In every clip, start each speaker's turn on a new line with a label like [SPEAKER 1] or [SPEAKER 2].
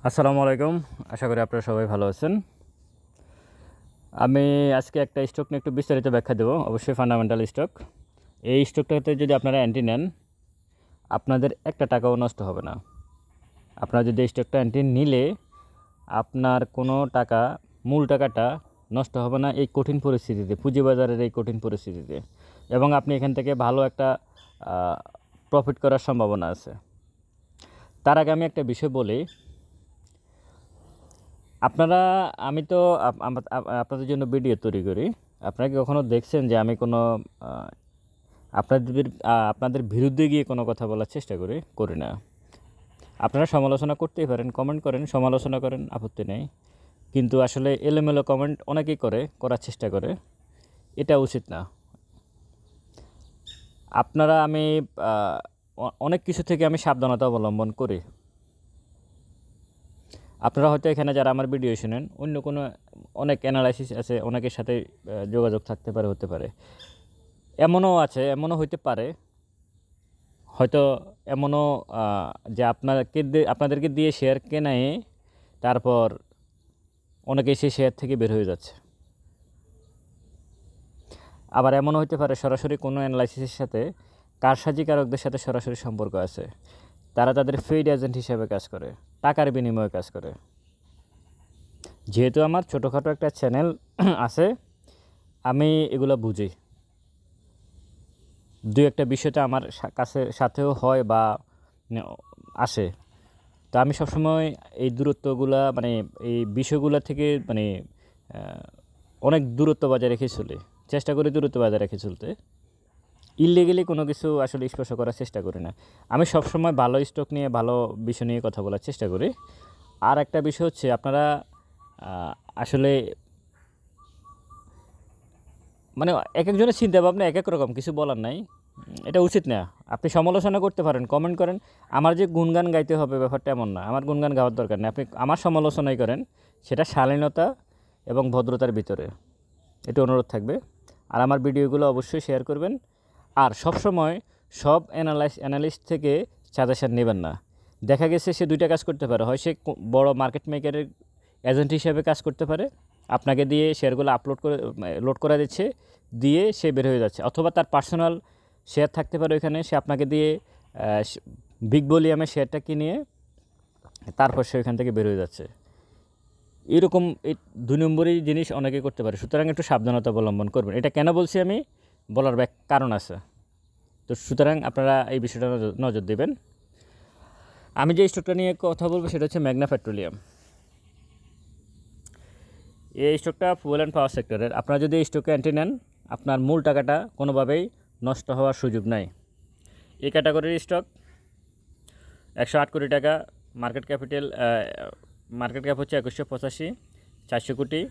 [SPEAKER 1] আসসালামু আলাইকুম। আশা করি আপনারা সবাই ভালো আছেন। আমি আজকে একটা স্টক নিয়ে একটু বিস্তারিত ব্যাখ্যা দেব। অবশ্যই ফান্ডামেন্টাল স্টক। এই স্টকটাতে যদি আপনারা এন্ট্রি নেন, আপনাদের একটা টাকাও নষ্ট হবে না। আপনারা যদি এই স্টকটা এন্ট্রি নিলে আপনার কোনো টাকা, মূল টাকাটা নষ্ট হবে না এই কঠিন পরিস্থিতিতে, পুঁজিবাজারের এই কঠিন পরিস্থিতিতে, এবং আপনি এখান থেকে ভালো একটা প্রফিট করার সম্ভাবনা আছে। তার আগে আমি একটা বিষয় বলি। আপনারা আমি তো আপনাদের জন্য ভিডিও তৈরি করি। আপনারা কি কখনো দেখছেন যে আমি কোনো আপনাদের বিরুদ্ধে গিয়ে কোনো কথা বলার চেষ্টা করি না। আপনারা সমালোচনা করতেই পারেন, কমেন্ট করেন, সমালোচনা করেন, আপত্তি নেই। কিন্তু আসলে এলোমেলো কমেন্ট অনেকেই করার চেষ্টা করে। এটা উচিত না। আমি অনেক কিছু থেকে আমি সাবধানতা অবলম্বন করি। আপনারা হয়তো এখানে যারা আমার ভিডিও শুনেন, অন্য কোনো অনেক অ্যানালাইসিস আছে, অনেকের সাথে যোগাযোগ থাকতে পারে, হতে পারে। এমনও হইতে পারে, হয়তো এমনও যে আপনাদেরকে দিয়ে শেয়ার কেনায় তারপর অনেকেই সেই শেয়ার থেকে বের হয়ে যাচ্ছে। আবার এমনও হইতে পারে সরাসরি কোনো অ্যানালাইসিসের সাথে কারসাজিকারকদের সাথে সরাসরি সম্পর্ক আছে। তারা তাদের ফেড এজেন্ট হিসেবে কাজ করে, টাকার বিনিময়ে কাজ করে। যেহেতু আমার ছোটোখাটো একটা চ্যানেল আছে, আমি এগুলো বুঝি। দু একটা বিষয়টা আমার সাথেও হয় বা আসে। তো আমি সবসময় এই দূরত্বগুলা, মানে এই বিষয়গুলো থেকে অনেক দূরত্ব বজায় রেখে চলি, চেষ্টা করি দূরত্ব বজায় রেখে চলতে। ইললিগেলি কোনো কিছু আসলে স্পর্শ করার চেষ্টা করি না। আমি সবসময় ভালো স্টক নিয়ে, ভালো বিষয় নিয়ে কথা বলার চেষ্টা করি। আর একটা বিষয় হচ্ছে, আপনারা আসলে এক একজনের চিন্তা ভাবনা এক এক রকম, কিছু বলার নাই। এটা উচিত না। আপনি সমালোচনা করতে পারেন, কমেন্ট করেন। আমার যে গুণগান গাইতে হবে ব্যাপারটা এমন না। আমার গুণগান গাওয়ার দরকার নেই। আপনি আমার সমালোচনাই করেন, সেটা শালীনতা এবং ভদ্রতার ভিতরে। এটা অনুরোধ থাকবে। আর আমার ভিডিওগুলো অবশ্যই শেয়ার করবেন। আর সবসময় সব অ্যানালিস্ট থেকে সাজেশন নেবেন না। দেখা গেছে সে দুইটা কাজ করতে পারে। হয় সে বড় মার্কেট মেকারের এজেন্ট হিসেবে কাজ করতে পারে, আপনাকে দিয়ে শেয়ারগুলো লোড করে দিচ্ছে, দিয়ে সে বের হয়ে যাচ্ছে। অথবা তার পার্সোনাল শেয়ার থাকতে পারে ওইখানে, সে আপনাকে দিয়ে বিগ ভলিউমে শেয়ারটা কিনিয়ে তারপর সে ওইখান থেকে বের হয়ে যাচ্ছে। এরকম এই 2 নম্বরই জিনিস অনেকে করতে পারে। সুতরাং একটু সাবধানতা অবলম্বন করবেন। এটা কেন বলছি আমি, বলার কারণ আছে। তো সুতরাং আপনারা এই বিষয়টা নজর দেবেন। আমি যে স্টকটা নিয়ে কথা বলবো সেটা হচ্ছে মেঘনা পেট্রোলিয়াম। এই স্টকটা ফুয়েল অ্যান্ড পাওয়ার সেক্টরের। আপনারা যদি এই স্টকে এন্ট্রি নেন, আপনার মূল টাকাটা কোনোভাবেই নষ্ট হওয়ার সুযোগ নাই। এই ক্যাটাগরির স্টক 108 কোটি টাকা মার্কেট ক্যাপ হচ্ছে 2185, 400 কোটি।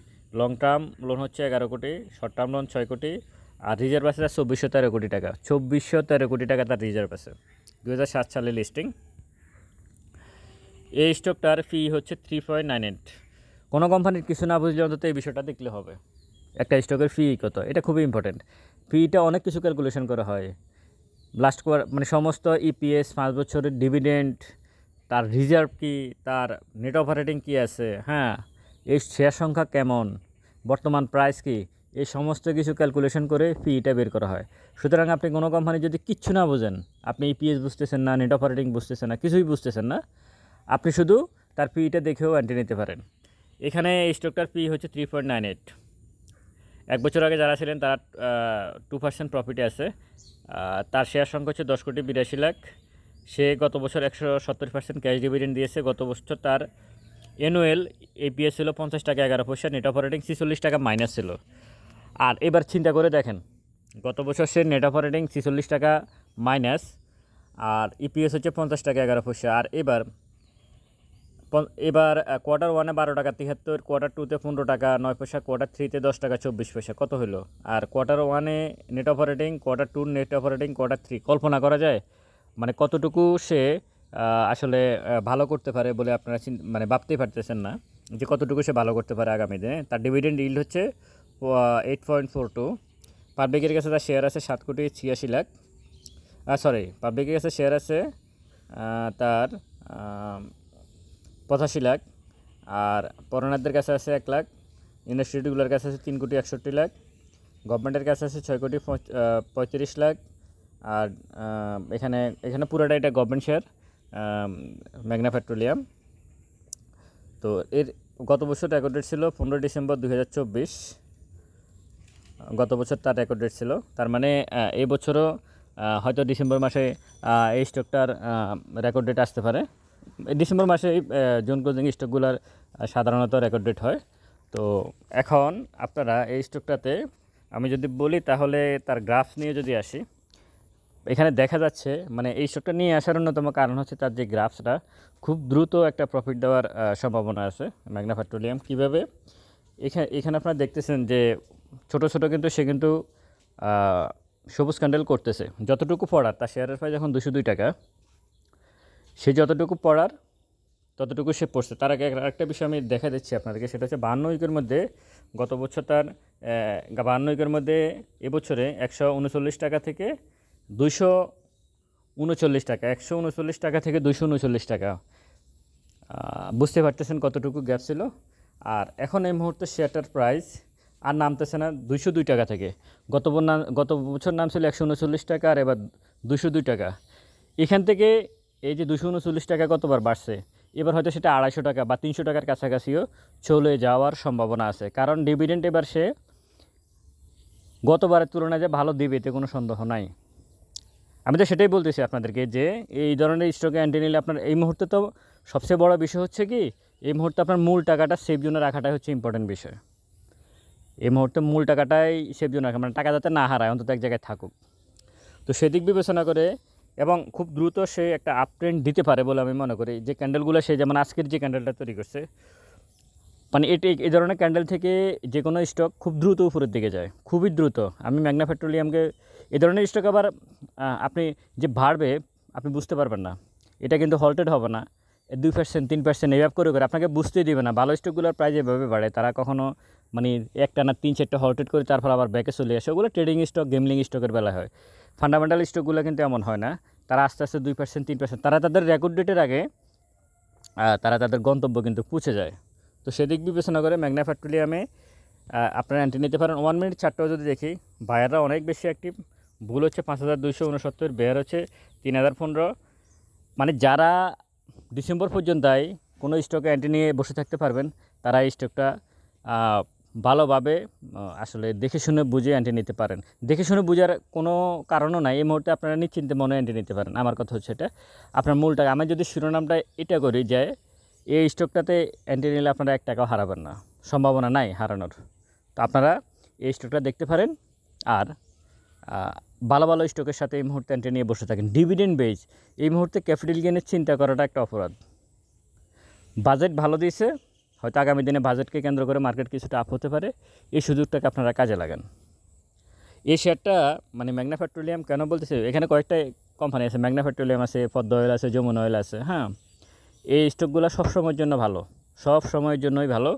[SPEAKER 1] লং টার্ম লোন হচ্ছে 11 কোটি, শর্ট টার্ম লোন 6 কোটি। আর রিজার্ভ আছে 2413 কোটি টাকা। 2413 কোটি টাকা তার রিজার্ভ আছে। 2007 সালে লিস্টিং। এই স্টকটার ফি হচ্ছে 3.98। কোনো কোম্পানির কিছু না বুঝলে অন্তত এই বিষয়টা দেখলে হবে। একটা স্টকের ফি কত, এটা খুবই ইম্পর্টেন্ট। ফিটা অনেক কিছু ক্যালকুলেশন করা হয়। সমস্ত ইপিএস, 5 বছরের ডিভিডেন্ড, তার রিজার্ভ কি, তার নেট অপারেটিং কি আছে, হ্যাঁ, এই শেয়ার সংখ্যা কেমন, বর্তমান প্রাইস কি, এই সমস্ত কিছু ক্যালকুলেশন করে ফিটা বের করা হয়। সুতরাং আপনি কোনো কোম্পানি যদি কিচ্ছু না বোঝেন, আপনি ইপিএস বুঝতেছেন না, নেট অপারেটিং বুঝতেছেন না, কিছুই বুঝতেছেন না, আপনি শুধু তার ফিটা দেখেও এন্ট্রি নিতে পারেন। এখানে এই স্টকটার ফি হচ্ছে 3.98। 1 বছর আগে যারা ছিলেন তারা 2% প্রফিটে আছে। তার শেয়ার সংখ্যা হচ্ছে 10 কোটি 82 লাখ। সে গত বছর 170% ক্যাশ ডিভিডেন্ড দিয়েছে। গত বছর তার অ্যানুয়াল এপিএস ছিল 50 টাকা 11 পয়সা, নেট অপারেটিং 46 টাকা মাইনাস ছিল। আর এবার চিন্তা করে দেখেন, গত বছর সে নেট অপারেটিং 46 টাকা মাইনাস, আর ইপিএস হচ্ছে 50 টাকা 11 পয়সা। আর এবার কোয়ার্টার 1-এ 12 টাকা 73, কোয়ার্টার 2-তে 15 টাকা 9 পয়সা, কোয়ার্টার 3-তে 10 টাকা 24 পয়সা। কত হলো? আর কোয়ার্টার 1-এ net operating, quarter 2 net operating, quarter 3, কল্পনা করা যায় কতটুকু সে আসলে ভালো করতে পারে বলে আপনারা ভাবতেই পারতেছেন না যে কতটুকু সে ভালো করতে পারে আগামী দিনে। তার ডিভিডেন্ড ইল্ড হচ্ছে 8.42। পাবলিকের কাছে তার শেয়ার আছে 7 কোটি 86 লাখ। পাবলিকের কাছে শেয়ার আছে তার 85 লাখ, আর পরনারদের কাছে আছে 1 লাখ, ইন্ডাস্ট্রিগুলোর কাছে আছে 3,61,00,000, গভর্নমেন্টের কাছে আছে 6,35,00,000। আর এখানে এখানে পুরোটা এটা গভর্নমেন্ট শেয়ার, মেঘনা পেট্রোলিয়াম। তো এর গত বছর রেকর্ড ডেট ছিল 15 ডিসেম্বর 2024, গত বছর তার রেকর্ড ডেট ছিল। তার মানে এই বছরও হয়তো ডিসেম্বর মাসে এই স্টকটার রেকর্ড ডেট আসতে পারে। ডিসেম্বর মাসে জুন ক্লোজিং স্টকগুলোর সাধারণত রেকর্ড ডেট হয়। তো এখন আপনারা এই স্টকটাতে আমি যদি বলি তাহলে তার গ্রাফস নিয়ে যদি আসি, এখানে দেখা যাচ্ছে মানে এই স্টকটা নিয়ে আসার অন্যতম কারণ হচ্ছে তার যে গ্রাফসটা খুব দ্রুত একটা প্রফিট দেওয়ার সম্ভাবনা আছে মেঘনা পেট্রোলিয়াম। কীভাবে? এখানে আপনারা দেখতেছেন যে ছোট ছোট কিন্তু সে কিন্তু সবুজ ক্যান্ডেল করতেছে। যতটুকু পড়ার তার শেয়ারের প্রাইস এখন 202 টাকা, সে যতটুকু পড়ার ততটুকু সে পড়ছে। তার আগে আরেকটা বিষয় আমি দেখা দিচ্ছি আপনাদেরকে, সেটা হচ্ছে 52 উইকের মধ্যে গত বছর তার 52 উইকের মধ্যে এবছরে 139 টাকা থেকে 239 টাকা, 139 টাকা থেকে 239 টাকা। বুঝতে পারতেছেন কতটুকু গ্যাপ ছিল। আর এখন এই মুহূর্তে শেয়ারটার প্রাইস আর নামতেছে না 202 টাকা থেকে। গত বছর নামছিল 139 টাকা, আর এবার 202 টাকা। এখান থেকে এই যে 239 টাকা কতবার বাড়ছে, এবার হয়তো সেটা 250 টাকা বা 300 টাকার কাছাকাছিও চলে যাওয়ার সম্ভাবনা আছে। কারণ ডিভিডেন্ড এবার সে গতবারের তুলনায় যে ভালো দিবে এতে কোনো সন্দেহ নাই। আমি তো সেটাই বলতেছি আপনাদেরকে যে এই ধরনের স্টকে এন্ট্রি নিলে আপনার এই মুহূর্তে তো সবচেয়ে বড় বিষয় হচ্ছে কি, এই মুহূর্তে আপনার মূল টাকাটা সেফ জোনে রাখাটাই হচ্ছে ইম্পর্টেন্ট বিষয়। এই মুহূর্তে মূল টাকাটাই সেফ জোনে রাখা, মানে টাকা যাতে না হারায়, অন্তত এক জায়গায় থাকুক। তো সেদিক বিবেচনা করে এবং খুব দ্রুত সে একটা আপ ট্রেন্ড দিতে পারে বলে আমি মনে করি। যে ক্যান্ডেলগুলো সে যেমন আজকের যে ক্যান্ডেলটা তৈরি করছে, মানে এই ধরনের ক্যান্ডেল থেকে যে কোনো স্টক খুব দ্রুত উপরের দিকে যায়, খুবই দ্রুত। আমি মেঘনা পেট্রোলিয়ামকে এই ধরনের স্টক আবার আপনি যে বাড়বে আপনি বুঝতে পারবেন না, এটা কিন্তু হল্টেড হবে না, 2% 3% এইভাবে করে আপনাকে বুঝতেই দেবে না। ভালো স্টকগুলোর প্রাইস এভাবে বাড়ে, তারা কখনো মানে একটা না 3-4টা হল্টেড করে তারপর আবার ব্যাকে চলে আসে। ওগুলো ট্রেডিং স্টক, গেমলিং স্টকের বেলা হয়। ফান্ডামেন্টাল স্টকগুলো কিন্তু এমন হয় না, তারা আস্তে আস্তে 2% 3%, তারা তাদের রেকর্ড ডেটের আগে তারা তাদের গন্তব্য কিন্তু পৌঁছে যায়। তো সেদিক বিবেচনা করে মেঘনা পেট্রোলিয়ামে আপনারা এন্ট্রি নিতে পারেন। 1 মিনিট চার্টটাও যদি দেখি, বায়াররা অনেক বেশি অ্যাক্টিভ। ভুল হচ্ছে 5269, বেয়ার হচ্ছে 3015। মানে যারা ডিসেম্বর পর্যন্ত কোনো স্টকে এন্ট্রি নিয়ে বসে থাকতে পারবেন, তারা এই স্টকটা ভালোভাবে আসলে দেখে শুনে বুঝে এন্ট্রি নিতে পারেন। দেখে শুনে বুঝার কোনো কারণও নাই, এই মুহূর্তে আপনারা নিশ্চিন্তে মনে এন্ট্রি নিতে পারেন। আমার কথা হচ্ছে এটা, আপনার মূল টাকা, আমি যদি শিরোনামটা এটা করি যে এই স্টকটাতে এন্ট্রি নিলে আপনারা 1 টাকাও হারাবেন না, সম্ভাবনা নাই হারানোর। তো আপনারা এই স্টকটা দেখতে পারেন। আর ভালো ভালো স্টকের সাথে এই মুহূর্তে এন্ট্রি নিয়ে বসে থাকেন। ডিভিডেন্ড বেজ এই মুহূর্তে ক্যাপিটাল গেইনের চিন্তা করাটা একটা অপরাধ। বাজেট ভালো দিয়েছে, হয়তো আগামী দিনে বাজেটকে কেন্দ্র করে মার্কেট কিছুটা আপ হতে পারে, এই সুযোগটাকে আপনারা কাজে লাগান। এই শেয়ারটা মানে মেঘনা পেট্রোলিয়াম কেন বলতেছে, এখানে কয়েকটা কোম্পানি আছে, মেঘনা পেট্রোলিয়াম আছে, পদ্মা অয়েল আছে, যমুনা অয়েল আছে। হ্যাঁ, এই স্টকগুলো সব সময়ের জন্য ভালো, সব সময়ের জন্যই ভালো।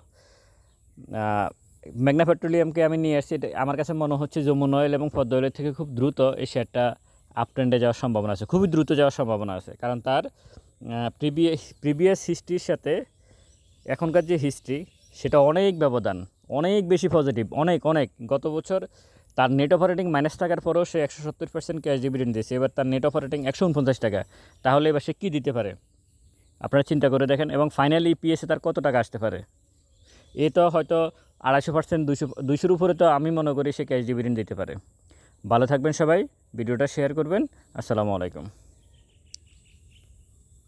[SPEAKER 1] মেঘনা পেট্রোলিয়ামকে আমি নিয়ে আসছি, এটা আমার কাছে মনে হচ্ছে যমুনা অয়েল এবং পদ্মা অয়েলের থেকে খুব দ্রুত এই শেয়ারটা আপ ট্রেন্ডে যাওয়ার সম্ভাবনা আছে, খুবই দ্রুত যাওয়ার সম্ভাবনা আছে। কারণ তার প্রিভিয়াস হিস্ট্রির সাথে এখনকার যে হিস্ট্রি, সেটা অনেক ব্যবধান, অনেক বেশি পজিটিভ, অনেক অনেক। গত বছর তার নেট অপারেটিং মাইনাস থাকার পরেও সে 170% ক্যাশ ডিভিডেন্ড দিয়েছে। এবার তার নেট অপারেটিং 149 টাকা, তাহলে এবার সে কী দিতে পারে আপনারা চিন্তা করে দেখেন। এবং ফাইনালি ইপিএসে তার কত টাকা আসতে পারে, এ তো হয়তো 250%, 200-200-র উপরে তো আমি মনে করি সে ক্যাশ ডিভিডেন্ড দিতে পারে। ভালো থাকবেন সবাই, ভিডিওটা শেয়ার করবেন। আসসালামু আলাইকুম।